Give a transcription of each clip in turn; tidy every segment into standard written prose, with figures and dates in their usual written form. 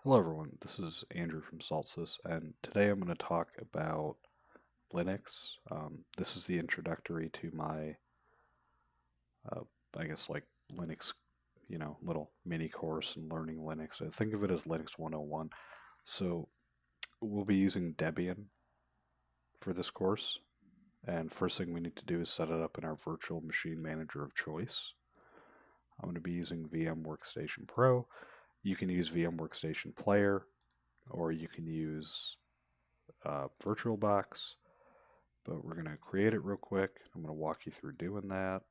Hello everyone, this is Andrew from Saltsys, and today I'm going to talk about Linux. This is the introductory to my, uh, I guess, like Linux, little mini course in learning Linux. I think of it as Linux 101. So we'll be using Debian for this course, and first thing we need to do is set it up in our virtual machine manager of choice. I'm going to be using VM Workstation Pro. You can use VM Workstation Player, or you can use VirtualBox, but we're going to create it real quick. I'm going to walk you through doing that.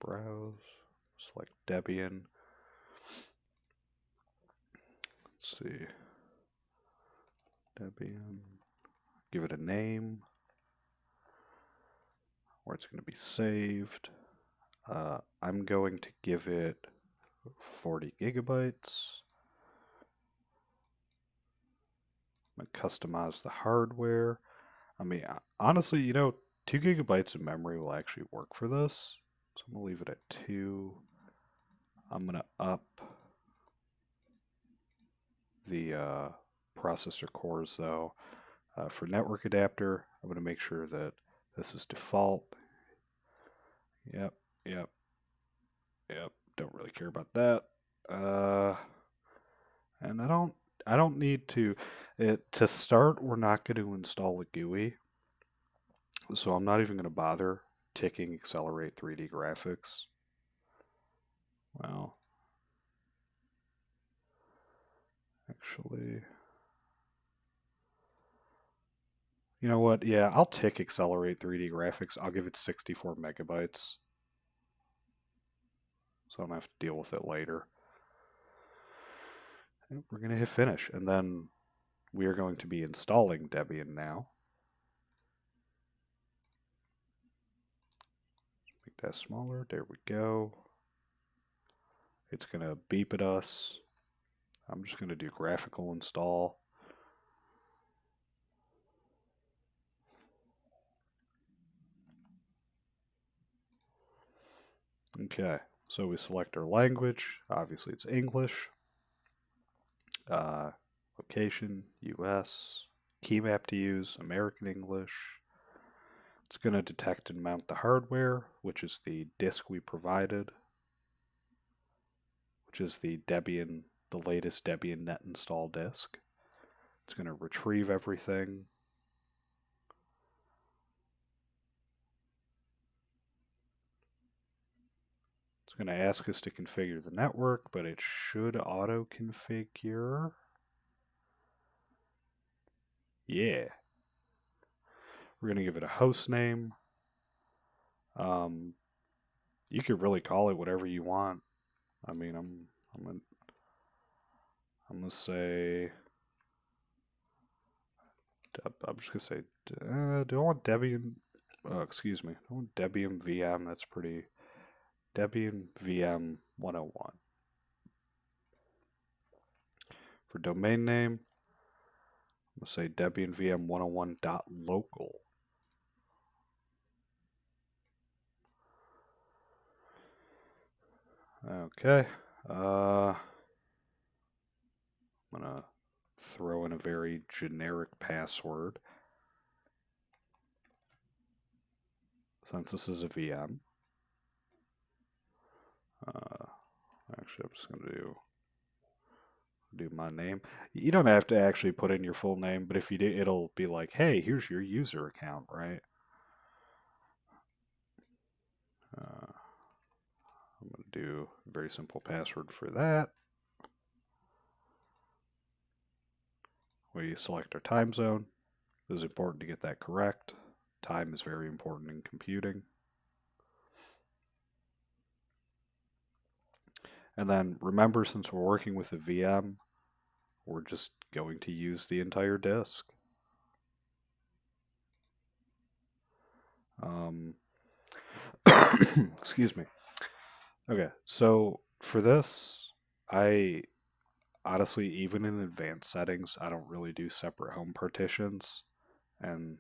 Browse, select Debian. Let's see, Debian. Give it a name where it's going to be saved. I'm going to give it 40 gigabytes. I'm going to customize the hardware. I mean, honestly, 2 gigabytes of memory will actually work for this. So I'm going to leave it at 2. I'm going to up the processor cores though. For network adapter, I'm going to make sure that this is default. Yep, yep, yep. Don't really care about that. And I don't need to. To start, we're not going to install a GUI, so I'm not even going to bother ticking accelerate 3D graphics. Well, actually, you know what? Yeah, I'll tick accelerate 3D graphics. I'll give it 64 megabytes, so I don't have to deal with it later. And we're going to hit finish, and then we are going to be installing Debian now. Make that smaller. There we go. It's going to beep at us. I'm just going to do graphical install. Okay, so we select our language. Obviously, it's English. Location, US. Key map to use, American English. It's going to detect and mount the hardware, which is the disk we provided, which is the latest Debian net install disk. It's going to retrieve everything. It's going to ask us to configure the network, but it should auto configure. Yeah. We're going to give it a host name. You could really call it whatever you want. I mean, I'm gonna say. I'm just gonna say. Do I want Debian? Excuse me. I want Debian VM. That's pretty. Debian VM 101. For domain name, I'm gonna say Debian VM 101.local. Okay. I'm gonna throw in a very generic password since this is a VM. Actually, I'm just gonna do my name. You don't have to actually put in your full name, but if you do, it'll be like, hey, here's your user account, right? I'm going to do a very simple password for that. We select our time zone. It is important to get that correct. Time is very important in computing. And then remember, since we're working with a VM, we're just going to use the entire disk. Excuse me. Okay, so for this, I honestly, even in advanced settings, I don't really do separate home partitions. And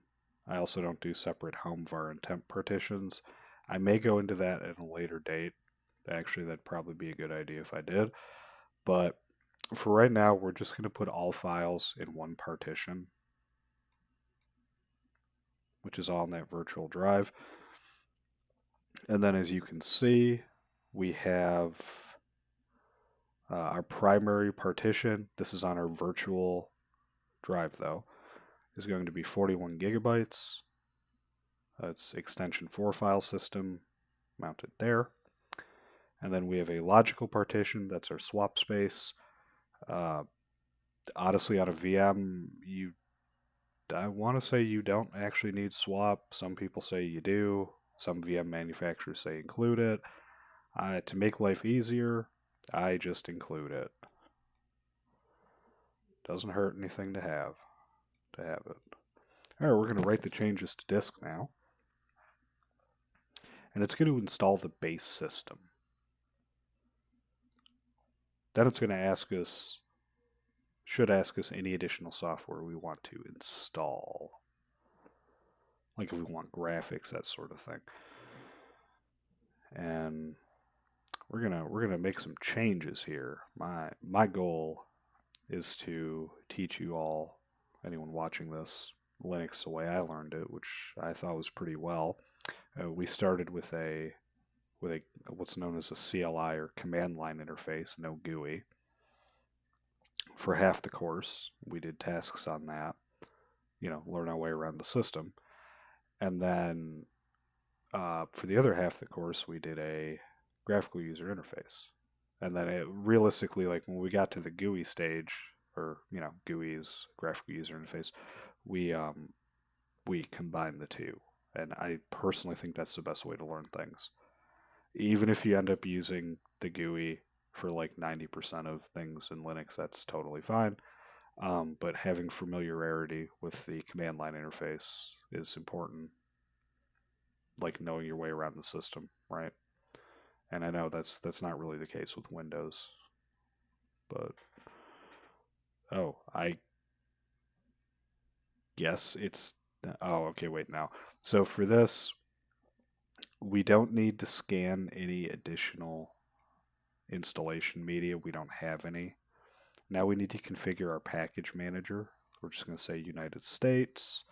I also don't do separate home var and temp partitions. I may go into that at a later date. Actually, that'd probably be a good idea if I did. But For right now, we're just going to put all files in one partition, which is all in that virtual drive. And then as you can see, we have our primary partition. This is on our virtual drive though, is going to be 41 gigabytes. It's extension 4 file system mounted there. And then we have a logical partition, that's our swap space. Honestly, on a VM, I want to say you don't actually need swap. Some people say you do. Some VM manufacturers say include it. To make life easier, I just include it. Doesn't hurt anything to have it. All right, we're going to write the changes to disk now. And it's going to install the base system. Then it's going to ask us, should ask us any additional software we want to install. Like if we want graphics, that sort of thing. And we're gonna make some changes here. My goal is to teach you all, anyone watching this, Linux the way I learned it, which I thought was pretty well. We started with a what's known as a CLI or command line interface, no GUI. For half the course, we did tasks on that, learn our way around the system. And then for the other half of the course, we did a graphical user interface. And then realistically, like when we got to the GUI stage, or GUI is graphical user interface, we combined the two. And I personally think that's the best way to learn things. Even if you end up using the GUI for like 90% of things in Linux, that's totally fine. But having familiarity with the command line interface is important, like knowing your way around the system, right? And I know that's not really the case with Windows, but I guess it's okay, wait now. So for this, we don't need to scan any additional installation media. We don't have any. Now we need to configure our package manager. We're just going to say United States.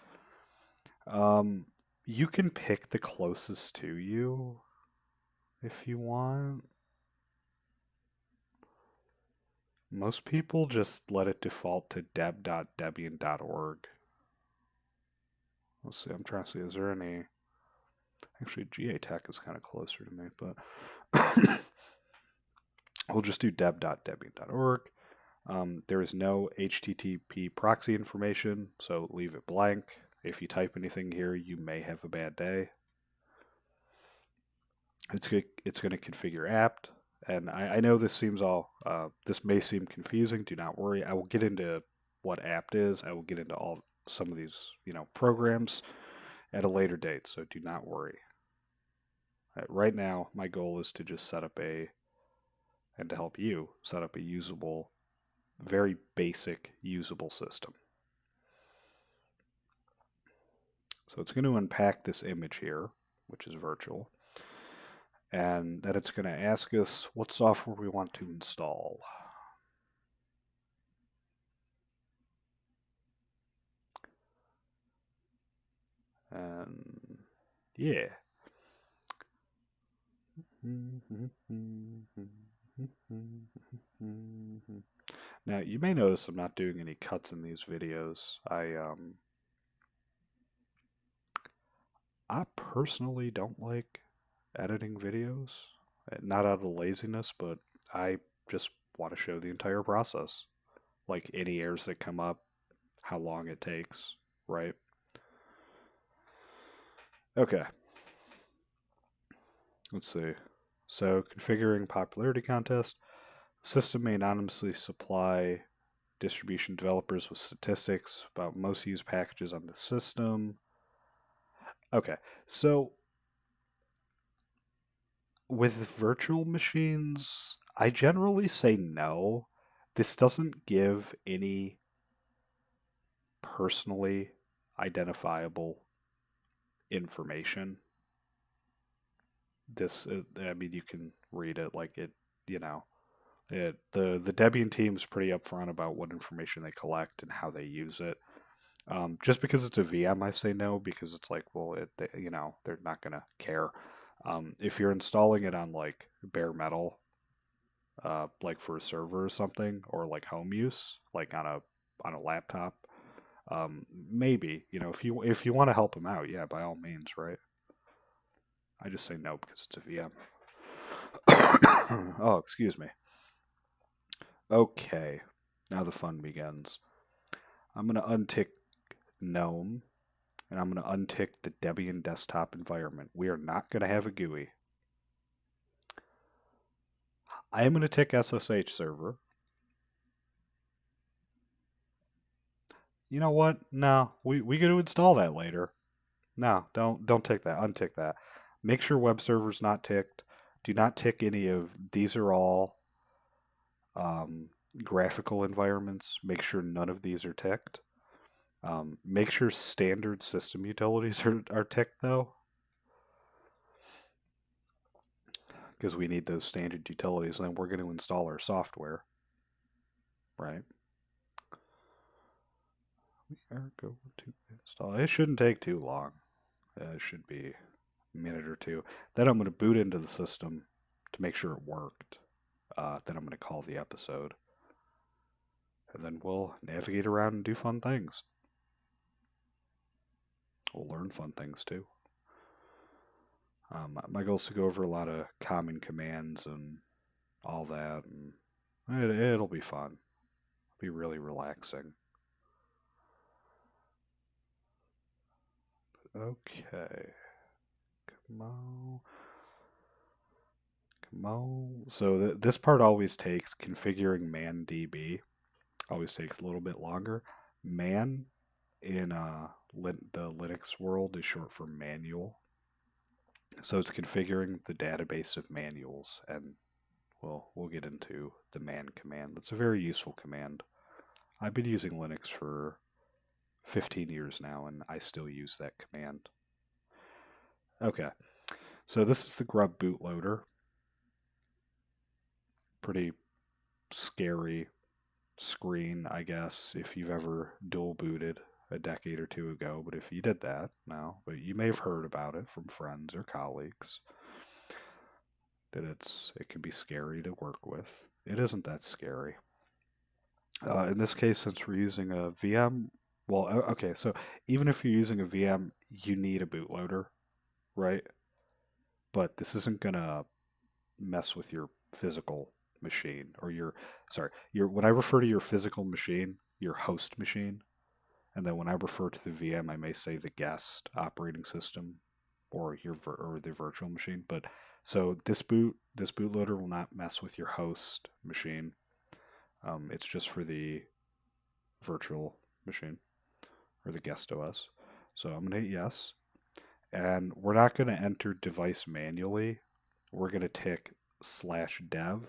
You can pick the closest to you if you want. Most people just let it default to deb.debian.org. Let's see, I'm trying to see, is there any... Actually, GA Tech is kind of closer to me, but we'll just do deb.debian.org. There is no HTTP proxy information, so leave it blank. If you type anything here, you may have a bad day. It's going to configure apt, and I know this seems this may seem confusing. Do not worry. I will get into what apt is. I will get into some of these programs at a later date, so do not worry. Right now, my goal is to just set up and to help you set up a usable, very basic usable system. So it's going to unpack this image here, which is virtual, and that it's going to ask us what software we want to install. And yeah. Now you may notice I'm not doing any cuts in these videos. I personally don't like editing videos, not out of laziness, but I just want to show the entire process, like any errors that come up, how long it takes, right? Okay. Let's see. So configuring popularity contest. System may anonymously supply distribution developers with statistics about most used packages on the system. Okay, so with virtual machines, I generally say no. This doesn't give any personally identifiable information. I mean, you can read it like it, The Debian team's pretty upfront about what information they collect and how they use it. Just because it's a VM, I say no because it's like, well, they're not gonna care. If you're installing it on like bare metal, like for a server or something, or like home use, like on a laptop, maybe if you want to help them out, yeah, by all means, right? I just say no because it's a VM. Oh, excuse me. Okay, now the fun begins. I'm gonna untick GNOME and I'm going to untick the Debian desktop environment. We are not going to have a GUI. I am going to tick SSH server. You know what? No, we got to install that later. No, don't tick that. Untick that. Make sure web server's not ticked. Do not tick any of these. Are all um, graphical environments. Make sure none of these are ticked. Make sure standard system utilities are ticked though, because we need those standard utilities. And then we're going to install our software, right? We are going to install. It shouldn't take too long. It should be a minute or two. Then I'm going to boot into the system to make sure it worked. Then I'm going to call the episode. And then we'll navigate around and do fun things. We'll learn fun things too. My goal is to go over a lot of common commands and all that. And it'll be fun. It'll be really relaxing. Okay. Come on. Come on. So this part always takes configuring man DB. Always takes a little bit longer. Man in the Linux world is short for manual. So it's configuring the database of manuals, and we'll get into the man command. That's a very useful command. I've been using Linux for 15 years now, and I still use that command. Okay, so this is the grub bootloader. Pretty scary screen, I guess, if you've ever dual booted a decade or two ago. But if you did that, no, but you may have heard about it from friends or colleagues that it can be scary to work with. It isn't that scary. In this case, since we're using a VM, well, okay, so even if you're using a VM, you need a bootloader, right? But this isn't gonna mess with your physical machine or your when I refer to your physical machine, your host machine, and then when I refer to the VM, I may say the guest operating system or or the virtual machine. But so this bootloader will not mess with your host machine. It's just for the virtual machine or the guest OS. So I'm gonna hit yes, and we're not gonna enter device manually. We're gonna tick /dev/SDA.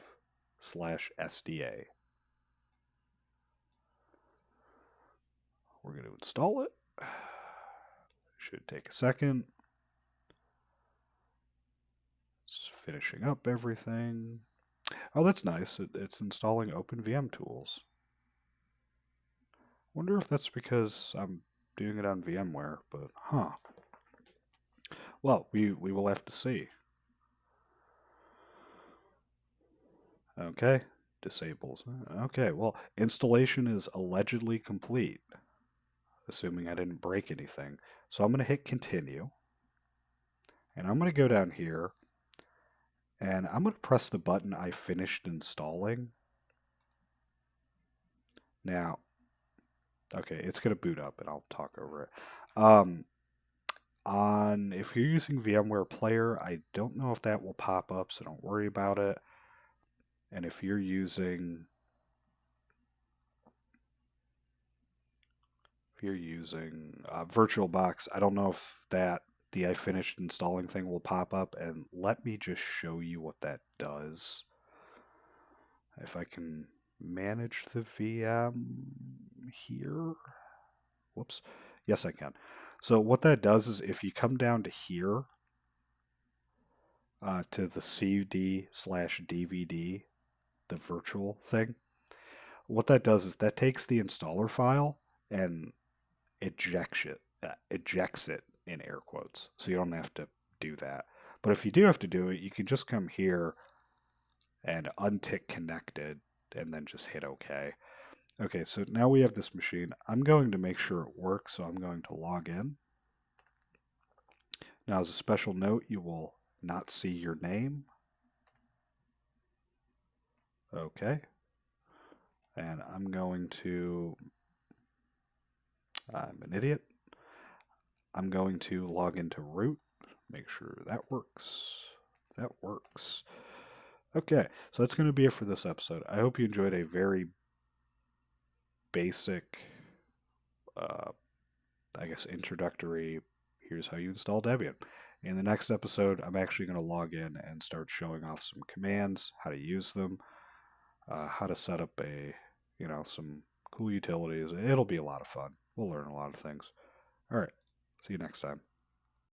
We're going to install it. Should take a second. It's finishing up everything. Oh, that's nice. It's installing OpenVM tools. Wonder if that's because I'm doing it on VMware, but huh. Well, we will have to see. Okay, disables. Okay, well, installation is allegedly complete, assuming I didn't break anything. So I'm going to hit continue, and I'm going to go down here, and I'm going to press the button I finished installing. Now, okay, it's going to boot up, and I'll talk over it. If you're using VMware Player, I don't know if that will pop up, so don't worry about it. And if you're using VirtualBox, I don't know if the I finished installing thing will pop up. And let me just show you what that does. If I can manage the VM here. Whoops. Yes, I can. So what that does is if you come down to here, to the CD/DVD the virtual thing. What that does is that takes the installer file and ejects it in air quotes. So you don't have to do that. But if you do have to do it, you can just come here and untick connected and then just hit OK. Okay, so now we have this machine. I'm going to make sure it works, so I'm going to log in. Now, as a special note, you will not see your name. Okay. And I'm going to, I'm an idiot. I'm going to log into root, make sure that works. That works. Okay, so that's going to be it for this episode. I hope you enjoyed a very basic, I guess, introductory, here's how you install Debian. In the next episode, I'm actually going to log in and start showing off some commands, how to use them, how to set up some cool utilities. It'll be a lot of fun. We'll learn a lot of things. All right, see you next time.